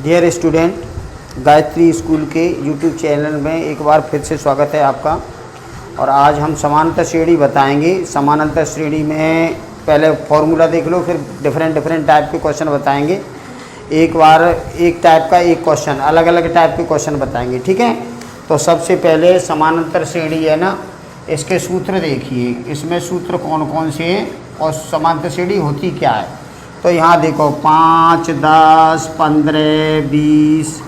Dear student, Gayatri school के YouTube channel में एक बार फिर से स्वागत है आपका। और आज हम समानांतर श्रेणी बताएंगे। समानांतर श्रेणी में पहले फॉर्मूला देख लो, फिर डिफरेंट टाइप के क्वेश्चन बताएंगे। एक बार एक टाइप का एक क्वेश्चन, अलग अलग टाइप के क्वेश्चन बताएंगे, ठीक है। तो सबसे पहले समानांतर श्रेणी है ना, इसके सूत्र देखिए। इसमें सूत्र कौन कौन से हैं और समानांतर श्रेणी होती क्या है। तो यहाँ देखो 5, 10, 15, 20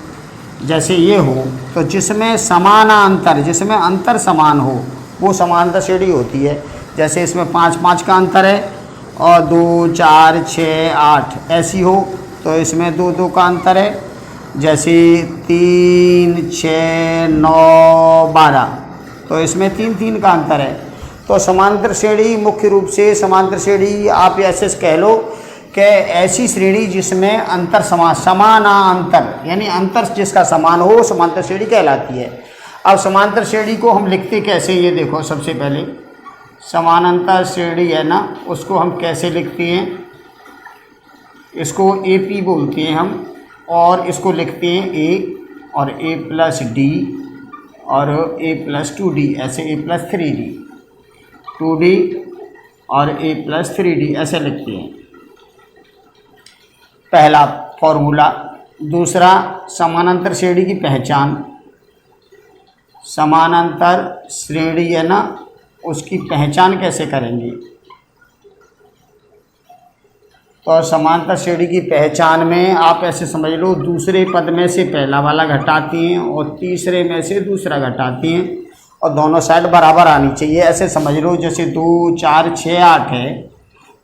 जैसे ये हो, तो जिसमें समानांतर, जिसमें अंतर समान हो, वो समानांतर श्रेणी होती है। जैसे इसमें 5, 5 का अंतर है और 2, 4, 6, 8 ऐसी हो, तो इसमें 2, 2 का अंतर है। जैसे 3, 6, 9, 12, तो इसमें 3, 3 का अंतर है। तो समानांतर श्रेणी मुख्य रूप से, समानांतर श्रेणी आप ऐसे कह लो कि ऐसी श्रेणी जिसमें अंतर समानांतर, यानी अंतर जिसका समान हो, समानांतर श्रेणी कहलाती है। अब समानांतर श्रेणी को हम लिखते कैसे, ये देखो। सबसे पहले समानांतर श्रेणी है ना, उसको हम कैसे लिखते हैं। इसको AP बोलते हैं हम, और इसको लिखते हैं A और A+D और A+2D, ऐसे A+3D, 2D और A+3D ऐसे लिखते हैं, पहला फॉर्मूला। दूसरा, समानांतर श्रेणी की पहचान। समानांतर श्रेणी है ना, उसकी पहचान कैसे करेंगे। तो समानांतर श्रेणी की पहचान में आप ऐसे समझ लो, दूसरे पद में से पहला वाला घटाते हैं और तीसरे में से दूसरा घटाते हैं, और दोनों साइड बराबर आनी चाहिए। ऐसे समझ लो, जैसे 2, 4, 6, 8 है,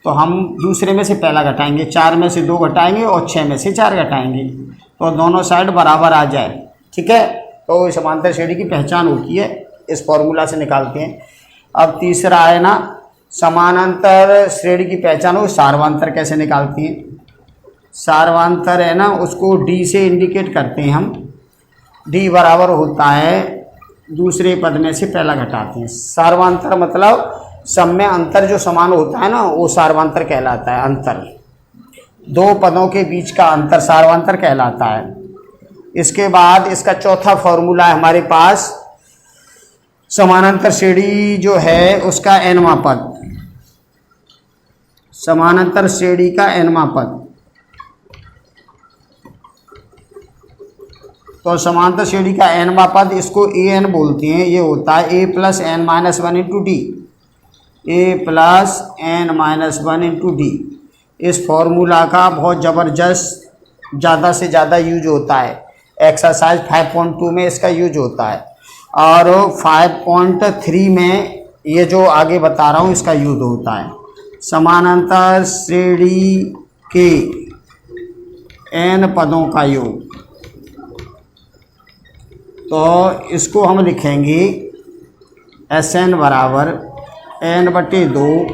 तो हम दूसरे में से पहला घटाएंगे, 4 में से 2 घटाएंगे और 6 में से 4 घटाएंगे, तो दोनों साइड बराबर आ जाए, ठीक है। तो समानांतर श्रेणी की पहचान होती है, इस फॉर्मूला से निकालते हैं। अब तीसरा है ना, समानांतर श्रेणी की पहचान हो, सार्वंतर कैसे निकालते हैं। सार्वंतर है ना, उसको D से इंडिकेट करते हैं हम। D बराबर होता है, दूसरे पद में से पहला घटाते हैं। सार्वंतर मतलब सब में अंतर जो समान होता है ना, वो सार्वंतर कहलाता है। अंतर, दो पदों के बीच का अंतर सार्वंतर कहलाता है। इसके बाद इसका चौथा फॉर्मूला है हमारे पास, समानांतर श्रेणी जो है उसका nवां पद, समानांतर श्रेणी का nवां पद। तो समानांतर श्रेणी का nवां पद, इसको an बोलते हैं। ये होता है A+n-1 × D, A+n-1 × D। इस फॉर्मूला का बहुत ज़बरदस्त, ज़्यादा से ज़्यादा यूज होता है। एक्सरसाइज 5.2 में इसका यूज होता है, और 5.3 में ये जो आगे बता रहा हूँ इसका यूज होता है। समानांतर श्रेणी के n पदों का योग। तो इसको हम लिखेंगे Sn बराबर n/2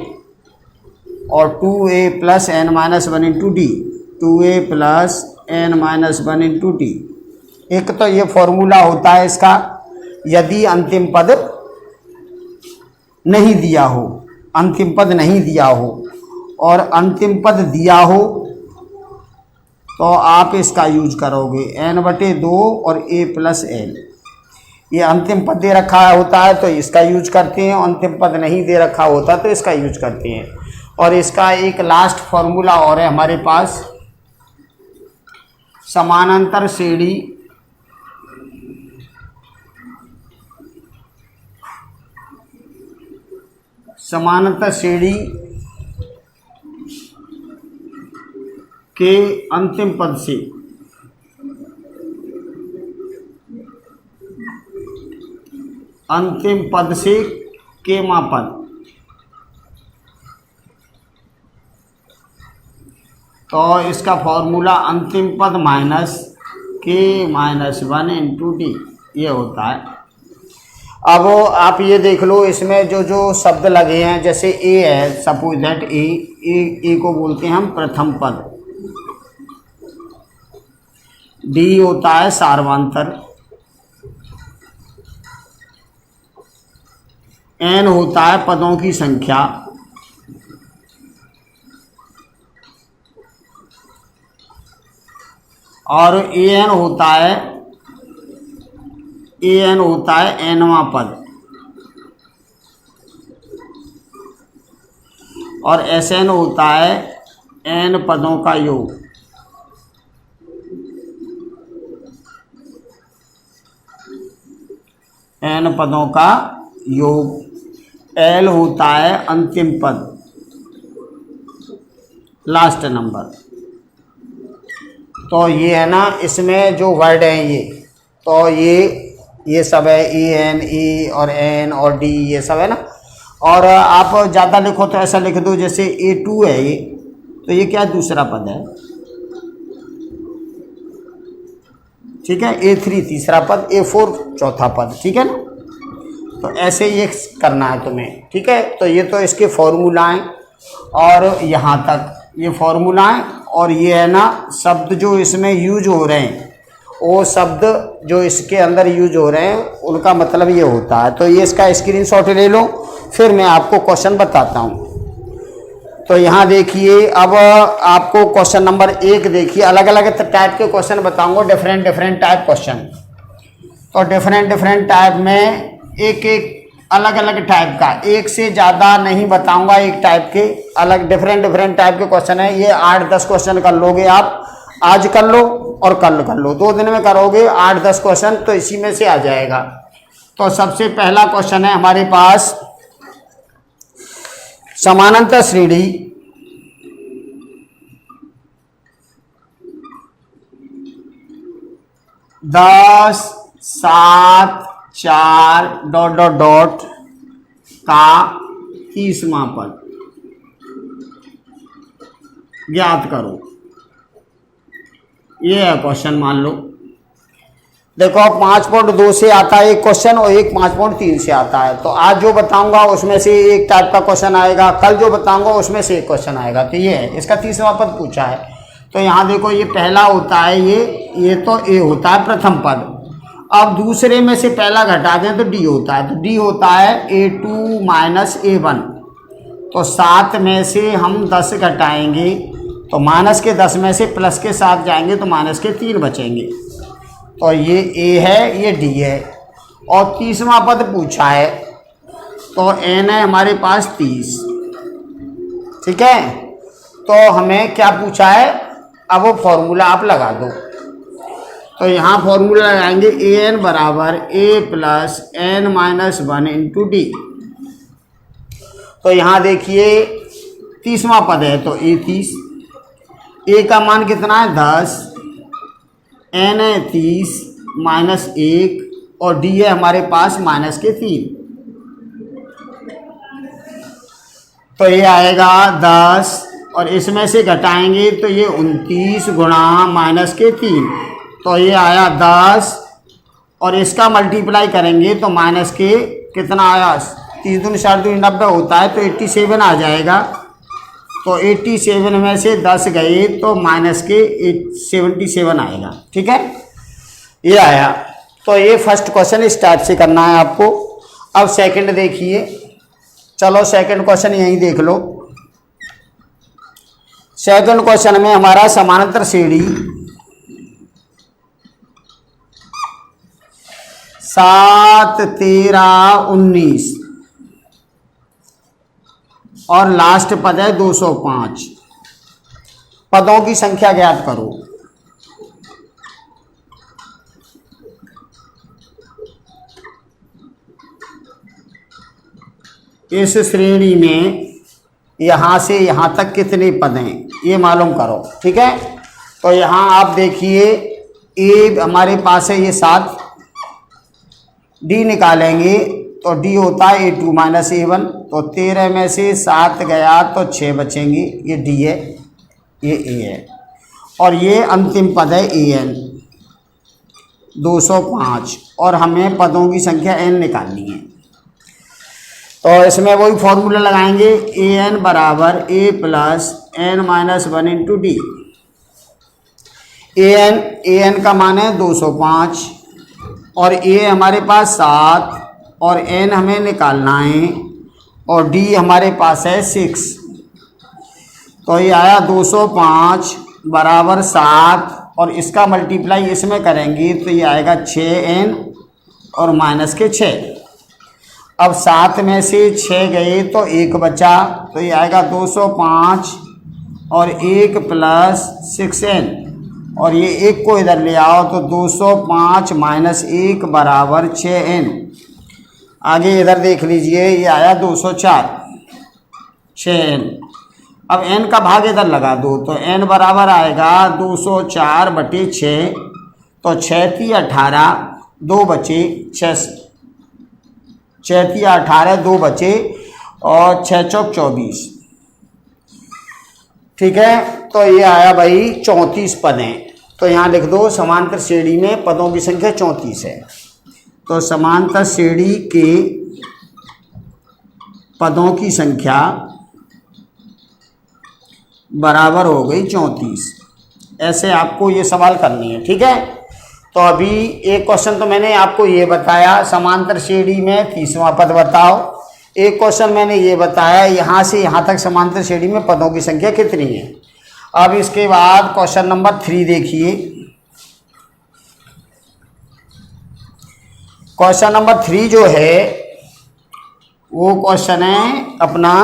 और 2a+n-1 × D, 2a+n-1 × D। एक तो ये फॉर्मूला होता है इसका, यदि अंतिम पद नहीं दिया हो, अंतिम पद नहीं दिया हो, और अंतिम पद दिया हो तो आप इसका यूज करोगे n/2 और a+n। ये अंतिम पद दे रखा होता है तो इसका यूज करते हैं, अंतिम पद नहीं दे रखा होता तो इसका यूज करते हैं। और इसका एक लास्ट फॉर्मूला और है हमारे पास, समानांतर श्रेणी के अंतिम पद से केवां पद। तो इसका फॉर्मूला अंतिम पद माइनस K-1 × D ये होता है। अब आप ये देख लो, इसमें जो जो शब्द लगे हैं, जैसे A है, सपोज दैट A को बोलते हैं हम प्रथम पद। D होता है सार्वंतर, N होता है पदों की संख्या, और an होता है nवां पद, और Sn होता है n पदों का योग। n पदों का योग। L होता है अंतिम पद, लास्ट नंबर। तो ये है ना, इसमें जो वर्ड हैं ये, तो ये सब है, E N E और N और D, ये सब है ना। और आप ज़्यादा लिखो तो ऐसा लिख दो जैसे A2 है ये, तो ये क्या दूसरा पद है, ठीक है। A3 तीसरा पद, A4 चौथा पद, ठीक है ना। तो ऐसे ये करना है तुम्हें, ठीक है। तो ये तो इसके फॉर्मूलाएं, और यहाँ तक ये फॉर्मूलाएं, और ये है ना शब्द जो इसमें यूज हो रहे हैं, वो शब्द जो इसके अंदर यूज हो रहे हैं उनका मतलब ये होता है। तो ये इसका स्क्रीनशॉट ले लो, फिर मैं आपको क्वेश्चन बताता हूँ। तो यहाँ देखिए, अब आपको क्वेश्चन नंबर 1 देखिए, अलग अलग टाइप के क्वेश्चन बताऊंगा, डिफरेंट टाइप क्वेश्चन। तो डिफरेंट टाइप में एक अलग अलग टाइप का, एक से ज़्यादा नहीं बताऊंगा, एक टाइप के अलग डिफरेंट टाइप के क्वेश्चन है। ये 8-10 क्वेश्चन कर लोगे आप, आज कर लो और कल कर लो, 2 दिन में करोगे 8-10 क्वेश्चन, तो इसी में से आ जाएगा। तो सबसे पहला क्वेश्चन है हमारे पास, समानांतर श्रेणी 10, 7, 4 ... का 30वां पद ज्ञात करो। ये है क्वेश्चन, मान लो। देखो 5.2 से आता है एक क्वेश्चन, और एक 5.3 से आता है। तो आज जो बताऊंगा उसमें से एक टाइप का क्वेश्चन आएगा, कल जो बताऊंगा उसमें से एक क्वेश्चन आएगा। तो ये है, इसका 30वां पद पूछा है। तो यहाँ देखो, ये पहला होता है, ये तो ए होता है प्रथम पद। अब दूसरे में से पहला घटा दें तो डी होता है। तो डी होता है A2 माइनस A1। तो 7 में से हम 10 घटाएंगे, तो माइनस के 10 में से प्लस के 7 जाएंगे, तो माइनस के 3 बचेंगे। तो ये ए है, ये डी है, और 30वां पद पूछा है। तो n है हमारे पास 30, ठीक है। तो हमें क्या पूछा है, अब वो फॉर्मूला आप लगा दो। तो यहाँ फॉर्मूला लगाएंगे, an बराबर a plus n minus 1 into D. तो यहाँ देखिए 30वां पद है, तो a 30, a का मान कितना है 10, n है 30 माइनस 1, और d है हमारे पास माइनस के 3। तो ये आएगा 10, और इसमें से घटाएंगे तो ये 29 गुणा माइनस के 3। तो ये आया 10, और इसका मल्टीप्लाई करेंगे तो माइनस के कितना आया, 30 दूनी 60 दूनी 90 होता है, तो 87 आ जाएगा। तो 87 में से 10 गए तो माइनस के 77 आएगा, ठीक है। ये आया। तो ये फर्स्ट क्वेश्चन इस टाइप से करना है आपको। अब सेकंड देखिए, चलो सेकंड क्वेश्चन यहीं देख लो। सेकंड क्वेश्चन में हमारा समानांतर श्रेणी 7, 13, 19 और लास्ट पद है 205। पदों की संख्या ज्ञात करो। इस श्रेणी में यहाँ से यहाँ तक कितने पद हैं ये मालूम करो, ठीक है। तो यहाँ आप देखिए, ए हमारे पास है ये 7, डी निकालेंगे तो डी होता है A2 माइनस A1। तो 13 में से 7 गया तो 6 बचेंगे, ये डी है, ये ए है, और ये अंतिम पद है AN 205, और हमें पदों की संख्या n निकालनी है। तो इसमें वही फॉर्मूला लगाएंगे, AN बराबर a plus n minus 1 into D. AN का मान है 205, और a हमारे पास 7, और n हमें निकालना है, और d हमारे पास है 6। तो ये आया 205 बराबर 7 और इसका मल्टीप्लाई इसमें करेंगे तो ये आएगा 6n और माइनस के 6। अब 7 में से 6 गए तो 1 बचा, तो ये आएगा 205 और 1 प्लस 6n, और ये 1 को इधर ले आओ तो 205 माइनस 1 बराबर 6n। आगे इधर देख लीजिए, ये आया 204, 6n। अब n का भाग इधर लगा दो तो n बराबर आएगा 204 बटे 6, तो 6 × 18, 2 बचे, 6 × 18, 2 बचे और 6 चौक 24। ठीक है, तो ये आया भाई 34 पद हैं। तो यहाँ लिख दो समांतर श्रेणी में पदों की संख्या 34 है। तो समांतर श्रेणी के पदों की संख्या बराबर हो गई 34। ऐसे आपको ये सवाल करनी है। ठीक है, तो अभी एक क्वेश्चन तो मैंने आपको ये बताया समांतर श्रेणी में 30वां पद बताओ। एक क्वेश्चन मैंने ये बताया यहाँ से यहाँ तक समांतर श्रेणी में पदों की संख्या कितनी है। अब इसके बाद क्वेश्चन नंबर 3 देखिए। क्वेश्चन नंबर 3 जो है वो क्वेश्चन है अपना,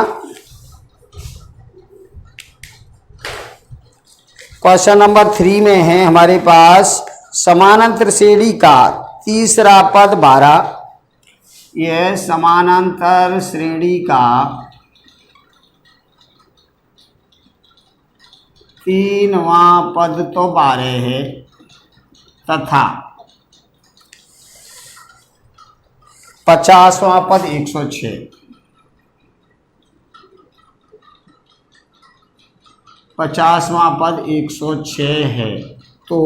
क्वेश्चन नंबर 3 में है हमारे पास समानांतर श्रेणी का तीसरा पद 12। यह समानांतर श्रेणी का तीनवां पद तो 12 है तथा 50वां पद 106। 50वां पद 106 है, तो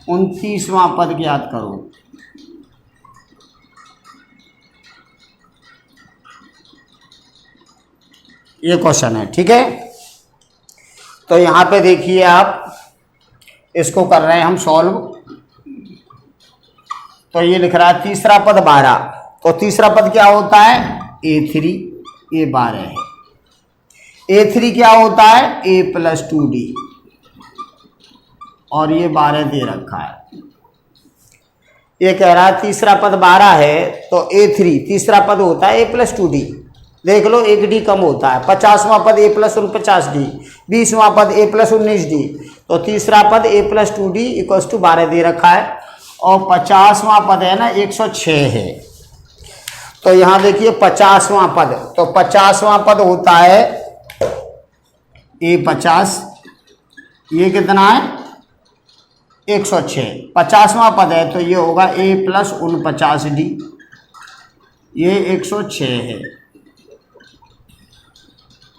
29वां पद ज्ञात करो। ये क्वेश्चन है। ठीक है, तो यहाँ पे देखिए आप इसको कर रहे हैं हम सॉल्व। तो ये लिख रहा है तीसरा पद 12, तो तीसरा पद क्या होता है a3, ये 12 है। a3 क्या होता है a + 2d, और ये 12 दे रखा है। ये कह रहा है तीसरा पद 12 है तो a3 तीसरा पद होता है a + 2d। देख लो 1 d कम होता है। 50वां पद a + 49d, 20वां पद a + 19d, तो तीसरा पद a + 2d = 12 दे रखा है। और 50वां पद है ना 106 है। तो यहाँ देखिए 50वां पद, तो 50वां पद होता है a50, ये कितना है 106। 50वां पद है तो ये होगा a + 49d, ये 106 है।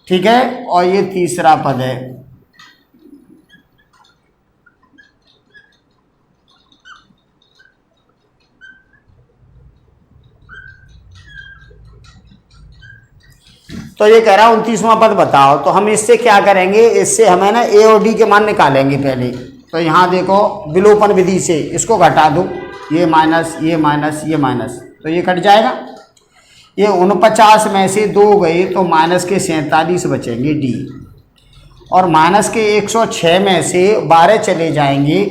ठीक है, और ये तीसरा पद है। तो ये कह रहा है 29वां पद बताओ। तो हम इससे क्या करेंगे, इससे हमें ना a और d के मान निकालेंगे पहले। तो यहाँ देखो विलोपन विधि से इसको घटा दो, ये माइनस ये माइनस ये माइनस, तो ये कट जाएगा। ये 49 में से 2 गए तो माइनस के 47 बचेंगे d, और माइनस के 106 में से 12 चले जाएंगे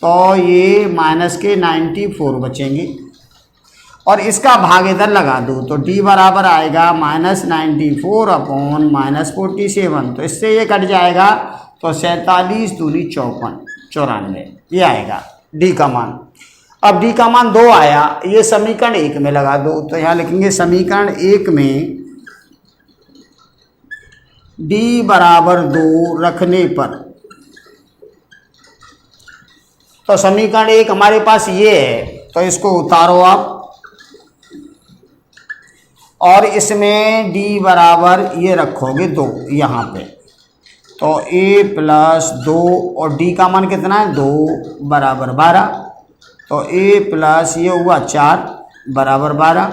तो ये माइनस के 94 बचेंगे। और इसका भाग इधर लगा दो तो d बराबर आएगा -94 अपॉन -47। तो इससे ये कट जाएगा तो 47 दूनी 54, 94 ये आएगा d का मान। अब d का मान 2 आया, ये समीकरण 1 में लगा दो। तो यहाँ लिखेंगे समीकरण 1 में d बराबर 2 रखने पर, तो समीकरण 1 हमारे पास ये है, तो इसको उतारो आप, और इसमें d बराबर ये रखोगे 2 यहाँ पे। तो a + 2 और d का मान कितना है 2 बराबर 12, तो a प्लस ये हुआ 4 बराबर 12,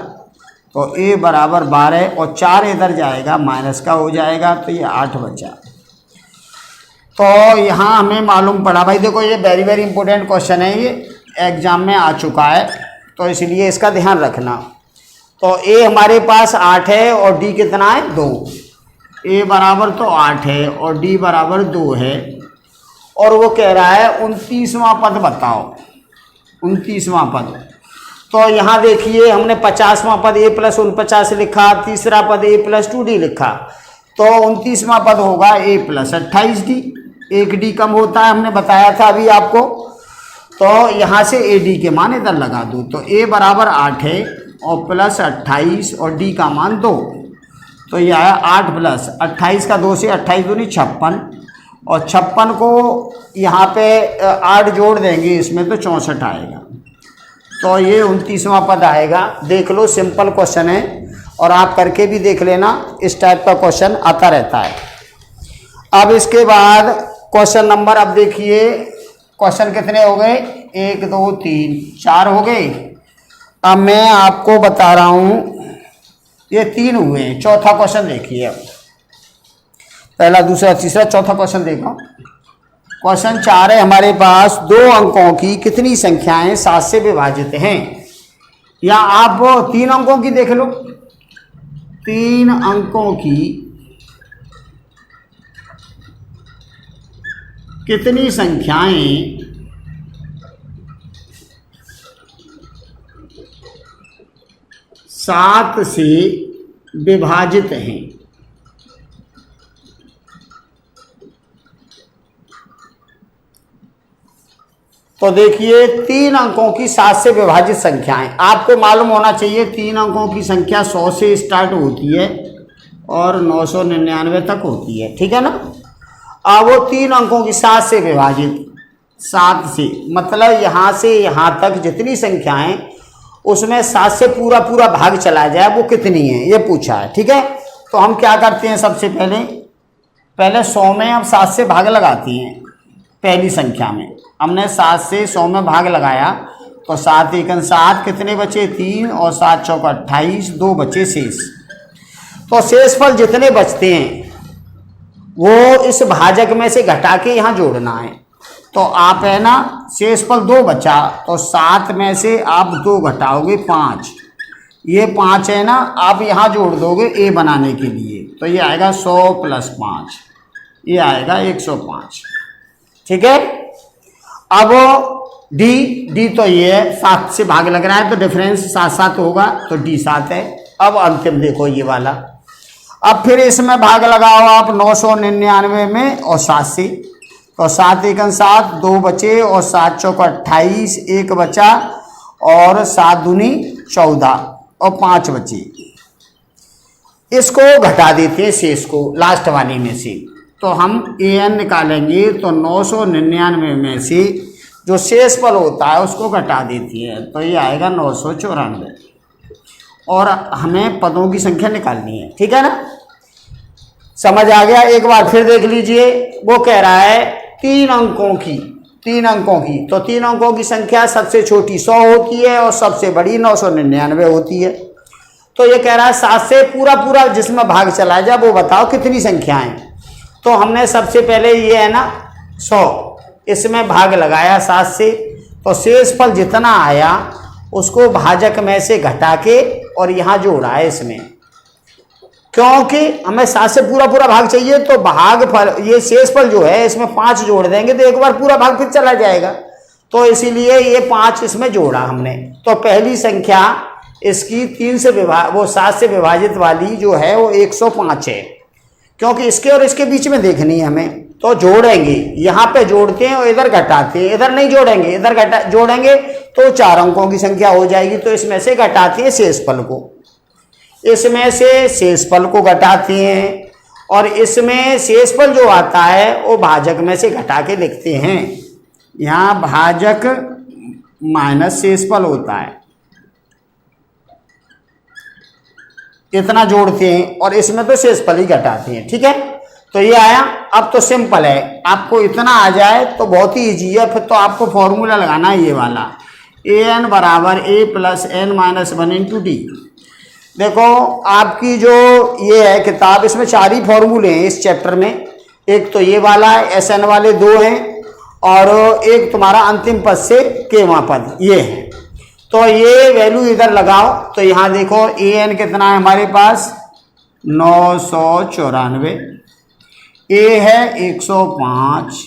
तो a बराबर 12 और 4 इधर जाएगा माइनस का हो जाएगा, तो ये 8 बचा। तो यहाँ हमें मालूम पड़ा भाई, देखो ये वेरी वेरी इंपॉर्टेंट क्वेश्चन है, ये एग्जाम में आ चुका है, तो इसलिए इसका ध्यान रखना। तो a हमारे पास 8 है और d कितना है 2। a बराबर तो 8 है और d बराबर 2 है, और वो कह रहा है 29वां पद बताओ, 29वां पद। तो यहाँ देखिए हमने 50वां पद a प्लस 49 लिखा, तीसरा पद a प्लस 2d लिखा, तो 29वां पद होगा a प्लस 28d। एक d कम होता है, हमने बताया था अभी आपको। तो यहाँ से ए डी के मान इधर लगा दूँ, तो a बराबर 8 है और प्लस 28 और d का मान 2, तो यह आया 8 प्लस 28 का 2 से 28 दूनी 56, और 56 को यहाँ पे 8 जोड़ देंगे इसमें तो 64 आएगा। तो ये 29वां पद आएगा। देख लो, सिंपल क्वेश्चन है और आप करके भी देख लेना, इस टाइप का क्वेश्चन आता रहता है। अब इसके बाद क्वेश्चन नंबर, अब देखिए क्वेश्चन कितने हो गए, 1 2 3 4 हो गए। अब मैं आपको बता रहा हूँ, ये 3 हुए हैं। चौथा क्वेश्चन देखिए, अब पहला दूसरा तीसरा चौथा क्वेश्चन देखो। क्वेश्चन 4 है हमारे पास, 2 अंकों की कितनी संख्याएं 7 से विभाजित हैं। या आप 3 अंकों की देख लो, 3 अंकों की कितनी संख्याएं 7 से विभाजित हैं। तो देखिए 3 अंकों की 7 से विभाजित संख्याएं, आपको मालूम होना चाहिए 3 अंकों की संख्या 100 से स्टार्ट होती है और 999 तक होती है, ठीक है ना। अब वो 3 अंकों की 7 से विभाजित, 7 से मतलब यहाँ से यहाँ तक जितनी संख्याएं, उसमें 7 से पूरा पूरा भाग चला जाए, वो कितनी है ये पूछा है, ठीक है। तो हम क्या करते हैं, सबसे पहले 100 में हम 7 से भाग लगाती हैं। पहली संख्या में हमने 7 से 100 में भाग लगाया, तो 7 एकन 7, कितने बचे 3, और 7 चौका 28, 2 बचे शेष। तो शेषफल जितने बचते हैं वो इस भाजक में से घटा के यहाँ जोड़ना है। तो आप है ना, शेषफल 2 बचा, तो 7 में से आप 2 घटाओगे 5, ये 5 है ना, आप यहाँ जोड़ दोगे a बनाने के लिए, तो ये आएगा 100 प्लस 5, ये आएगा 105, ठीक है। अब डी तो ये 7 से भाग लग रहा है, तो डिफरेंस 7 7 होगा, तो डी 7 है। अब अंतिम देखो ये वाला, अब फिर इसमें भाग लगाओ आप 999 में और 7 से, तो 7 एकन 7, 2 बचे, और 7 चौका 28, 1 बचा, और 7 दूनी 14 और 5 बचे। इसको घटा देते हैं शेष को लास्ट वाले में से, तो हम an निकालेंगे, तो 999 में से जो शेषफल होता है उसको घटा देती है, तो ये आएगा 994, और हमें पदों की संख्या निकालनी है, ठीक है ना। समझ आ गया। एक बार फिर देख लीजिए, वो कह रहा है 3 अंकों की, तो 3 अंकों की संख्या सबसे छोटी 100 होती है और सबसे बड़ी 999 होती है। तो ये कह रहा है 7 से पूरा पूरा जिसमें भाग चला जाए वो बताओ कितनी संख्याएं। तो हमने सबसे पहले ये है ना 100, इसमें भाग लगाया 7 से, तो शेषफल जितना आया उसको भाजक में से घटा के और यहाँ जोड़ा है इसमें, क्योंकि हमें 7 से पूरा पूरा भाग चाहिए, तो भागफल ये शेषफल जो है इसमें 5 जोड़ देंगे तो एक बार पूरा भाग फिर चला जाएगा, तो इसीलिए ये 5 इसमें जोड़ा हमने। तो पहली संख्या इसकी 3 से वो 7 से विभाजित वाली जो है वो 105 है, क्योंकि इसके और इसके बीच में देखनी है हमें, तो जोड़ेंगे, यहाँ पे जोड़ते हैं और इधर घटाते हैं, इधर नहीं जोड़ेंगे, इधर जोड़ेंगे तो 4 अंकों की संख्या हो जाएगी। तो इसमें से घटाते हैं शेषफल को, इसमें से शेषफल को घटाते हैं, और इसमें शेषफल जो आता है वो भाजक में से घटा के लिखते हैं। यहाँ भाजक माइनस शेषफल होता है, इतना जोड़ते हैं और इसमें तो शेषफल ही घटाते हैं, ठीक है। तो ये आया। अब तो सिंपल है, आपको इतना आ जाए तो बहुत ही ईजी है, फिर तो आपको फॉर्मूला लगाना है ये वाला, an बराबर a plus n minus 1 into D. देखो आपकी जो ये है किताब, इसमें 4 ही फॉर्मूले हैं इस चैप्टर में, एक तो ये वाला है, SN वाले 2 हैं, और एक तुम्हारा अंतिम पद से केवां पद ये है। तो ये वैल्यू इधर लगाओ, तो यहाँ देखो an कितना है हमारे पास 994, a है 105,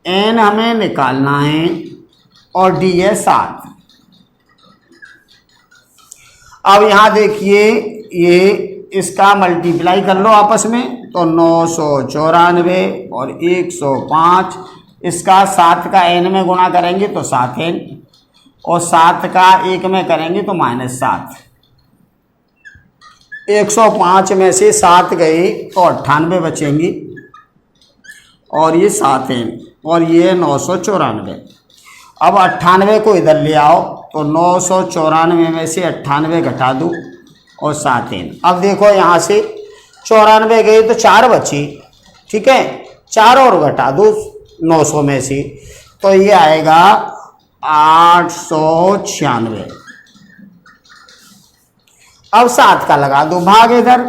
n हमें निकालना है और d है 7। अब यहाँ देखिए ये इसका मल्टीप्लाई कर लो आपस में, तो 994 और 105, इसका 7 का n में गुणा करेंगे तो 7n, और 7 का 1 में करेंगे तो -7। 105 में से 7 गए तो 98 बचेंगी, और ये 7n, और ये 994। अब 98 को इधर ले आओ, तो 994 में से 98 घटा दो और 7n। अब देखो यहाँ से 94 गए तो 4 बची, ठीक है, 4 और घटा दो 900 में से, तो ये आएगा 896। अब 7 का लगा दो भाग इधर,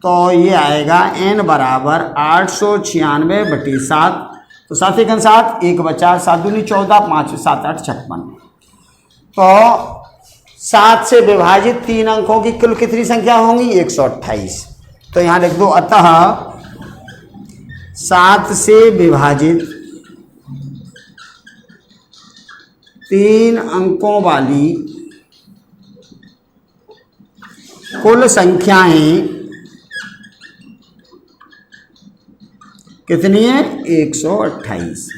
तो ये आएगा n बराबर 896/7, तो 7 एकम 7, 1 बचा, 7 दूनी 14, 5 7 8 56। तो 7 से विभाजित 3 अंकों की कुल कितनी संख्या होंगी? 128। तो यहाँ लिख दो, अतः 7 से विभाजित 3 अंकों वाली कुल संख्याएं कितनी है? 128।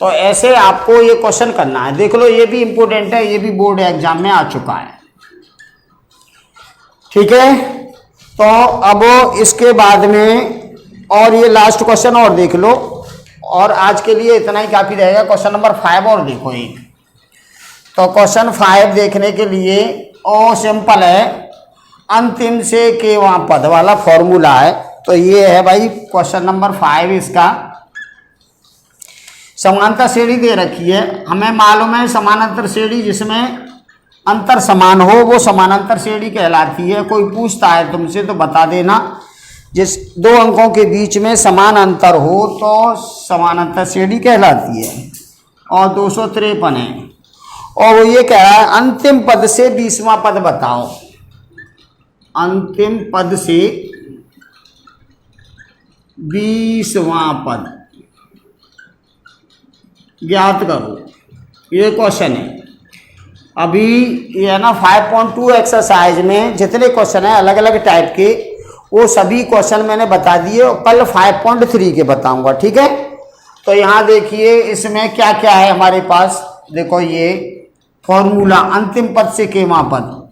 तो ऐसे आपको ये क्वेश्चन करना है। देख लो, ये भी इंपॉर्टेंट है, ये भी बोर्ड एग्जाम में आ चुका है, ठीक है। तो अब इसके बाद में और ये लास्ट क्वेश्चन और देख लो, और आज के लिए इतना ही काफी रहेगा। क्वेश्चन नंबर 5 और देखो एक। तो क्वेश्चन 5 देखने के लिए और सिंपल है, अंतिम से के वहाँ पद वाला फॉर्मूला है। तो ये है भाई क्वेश्चन नंबर 5। इसका समांतर श्रेणी दे रखी है, हमें मालूम है समानांतर श्रेणी जिसमें अंतर समान हो वो समानांतर श्रेणी कहलाती है। कोई पूछता है तुमसे तो बता देना, जिस 2 अंकों के बीच में समान अंतर हो तो समानांतर श्रेणी कहलाती है। और 253 है, और वो ये कह रहा है अंतिम पद से 20वां पद बताओ। अंतिम पद से 20वां पद ज्ञात करो, ये क्वेश्चन है। अभी ये ना 5.2 एक्सरसाइज में जितने क्वेश्चन है अलग अलग टाइप के, वो सभी क्वेश्चन मैंने बता दिए, और कल 5.3 के बताऊंगा, ठीक है। तो यहाँ देखिए इसमें क्या क्या है हमारे पास। देखो ये फॉर्मूला अंतिम पद से केवां पद,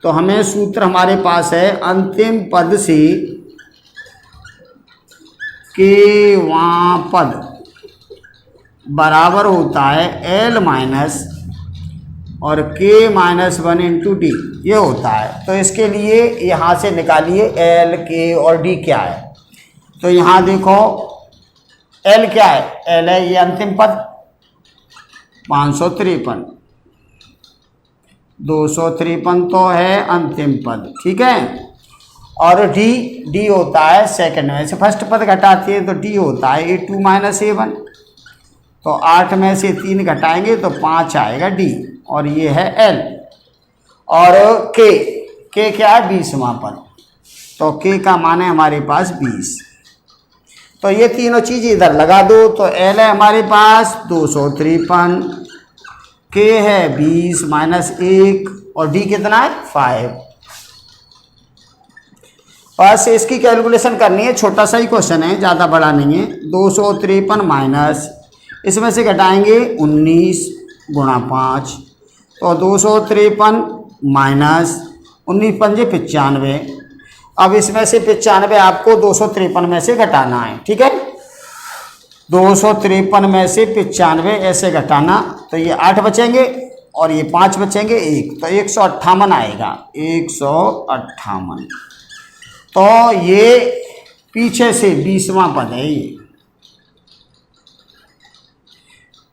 तो हमें सूत्र हमारे पास है अंतिम पद से केवां पद बराबर होता है L माइनस और K-1 इंटू डी, ये होता है। तो इसके लिए यहाँ से निकालिए L, K और D क्या है। तो यहाँ देखो L क्या है, L है ये अंतिम पद 553, 253 तो है अंतिम पद, ठीक है। और D होता है सेकंड में से फर्स्ट पद घटाती है, तो D होता है A2 - A1, तो 8 में से 3 घटाएंगे तो 5 आएगा D, और ये है L। और K क्या है 20वां पद, तो K का मान है हमारे पास 20। तो ये तीनों चीज़ इधर लगा दो, तो L है हमारे पास 253, K है 20 - 1 और D कितना है 5। बस इसकी कैलकुलेशन करनी है, छोटा सा ही क्वेश्चन है, ज़्यादा बड़ा नहीं है। 253 माइनस इसमें से घटाएंगे 19 गुणा 5, तो 253 माइनस 19 पंजे 95। अब इसमें से 95 आपको 253 में से घटाना है, ठीक है। 253 में से 95 ऐसे घटाना, तो ये 8 बचेंगे और ये 5 बचेंगे 1, तो 158 आएगा, 158। तो ये पीछे से 20वां पद है, ये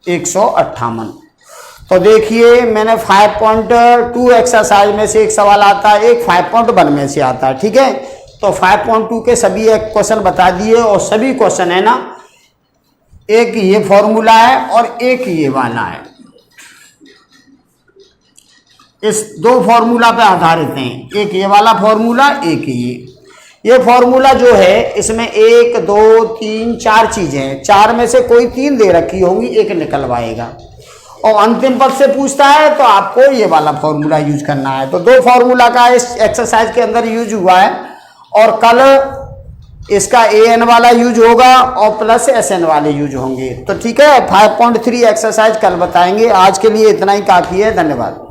158। तो देखिए मैंने 5.2 एक्सरसाइज में से एक सवाल आता है, एक 5.1 में से आता है, ठीक है। तो 5.2 के सभी एक क्वेश्चन बता दिए, और सभी क्वेश्चन है ना, एक ये फॉर्मूला है और एक ये वाला है। इस 2 फॉर्मूला पे आधारित हैं, एक ये वाला फॉर्मूला, एक ये। ये फॉर्मूला जो है इसमें 1 2 3 4 चीजें हैं, 4 में से कोई 3 दे रखी होंगी, एक निकलवाएगा और अंतिम पद से पूछता है तो आपको ये वाला फॉर्मूला यूज करना है। तो 2 फॉर्मूला का इस एक्सरसाइज के अंदर यूज हुआ है और कल इसका an वाला यूज होगा और प्लस sn वाले यूज होंगे। तो ठीक है, 5.3 एक्सरसाइज कल बताएंगे। आज के लिए इतना ही काफी है। धन्यवाद।